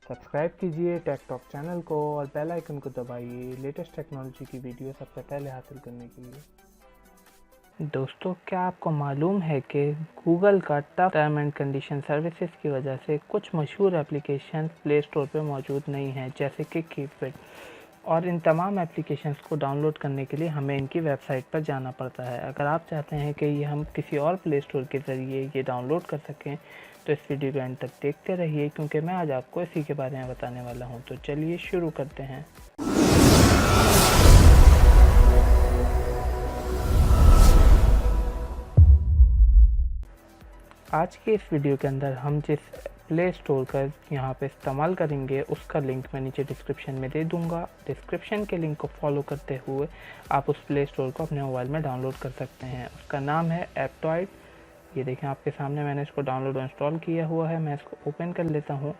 Subscribe कीजिए take talk channel को और बेल आइकन को दबाइए लेटेस्ट टेक्नोलॉजी की वीडियो सबसे पहले हासिल करने के लिए। दोस्तों, क्या आपको मालूम है कि गूगल का tough term and condition services की वजह से कुछ मशहूर एप्लीकेशन प्ले स्टोर पर मौजूद नहीं हैं, जैसे कि कीपफिट। और इन तमाम एप्लीकेशंस को डाउनलोड करने के लिए हमें इनकी वेबसाइट पर जाना पड़ता है। अगर आप चाहते हैं कि ये हम किसी और प्ले स्टोर के ज़रिए ये डाउनलोड कर सकें तो इस वीडियो को एंड तक देखते रहिए, क्योंकि मैं आज आपको इसी के बारे में बताने वाला हूं। तो चलिए शुरू करते हैं। आज के इस वीडियो के अंदर हम जिस प्ले स्टोर का यहाँ पे इस्तेमाल करेंगे उसका लिंक मैं नीचे डिस्क्रिप्शन में दे दूँगा। डिस्क्रिप्शन के लिंक को फॉलो करते हुए आप उस प्ले स्टोर को अपने मोबाइल में डाउनलोड कर सकते हैं। उसका नाम है एप्टॉइड। ये देखें आपके सामने, मैंने इसको डाउनलोड और इंस्टॉल किया हुआ है। मैं इसको ओपन कर लेता हूँ।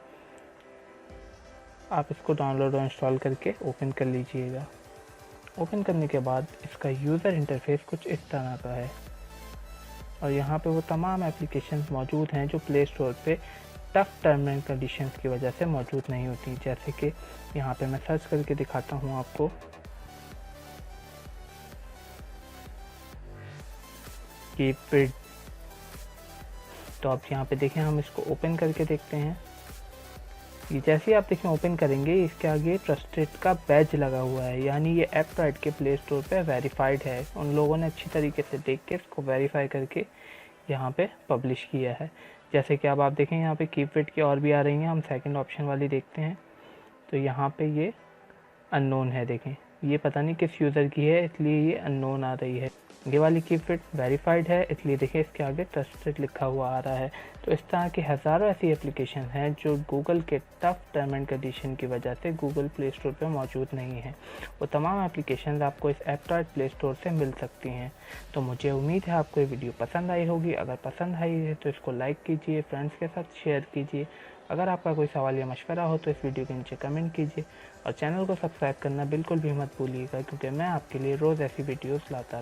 आप इसको डाउनलोड और इंस्टॉल करके ओपन कर लीजिएगा। ओपन करने के बाद इसका यूज़र इंटरफेस कुछ इस तरह का है और यहाँ पे वो तमाम एप्लीकेशंस मौजूद हैं जो प्ले स्टोर पे टफ टर्म एंड कंडीशंस की वजह से मौजूद नहीं होती। जैसे कि यहाँ पे मैं सर्च करके दिखाता हूँ आपको। कीपफिट, तो आप यहाँ पे देखें, हम इसको ओपन करके देखते हैं। ये जैसे ही आप देखें ओपन करेंगे, इसके आगे ट्रस्टेड का बैज लगा हुआ है, यानी ये एप्टॉइड के प्ले स्टोर पे वेरीफाइड है। उन लोगों ने अच्छी तरीके से देख के इसको वेरीफाई करके यहाँ पे पब्लिश किया है। जैसे कि अब आप देखें, यहाँ पे कीपफिट की और भी आ रही हैं। हम सेकंड ऑप्शन वाली देखते हैं तो यहाँ पे ये अननोन है। देखें, ये पता नहीं किस यूज़र की है, इसलिए ये अननोन आ रही है। ये वाली कीपफिट वेरीफाइड है, इसलिए देखिए इसके आगे ट्रस्टेड लिखा हुआ आ रहा है। तो इस तरह की हज़ारों ऐसी एप्लीकेशन हैं जो गूगल के टफ टर्म एंड कंडीशन की वजह से गूगल प्ले स्टोर पर मौजूद नहीं हैं। वो तमाम एप्लीकेशन आपको इस एप्टॉइड प्ले स्टोर से मिल सकती हैं। तो मुझे उम्मीद है आपको ये वीडियो पसंद आई होगी। अगर पसंद आई है तो इसको लाइक कीजिए, फ्रेंड्स के साथ शेयर कीजिए। अगर आपका कोई सवाल या मशवरा हो तो इस वीडियो के नीचे कमेंट कीजिए और चैनल को सब्सक्राइब करना बिल्कुल भी मत भूलिएगा, क्योंकि मैं आपके लिए रोज़ ऐसी वीडियोस लाता रहूँगा।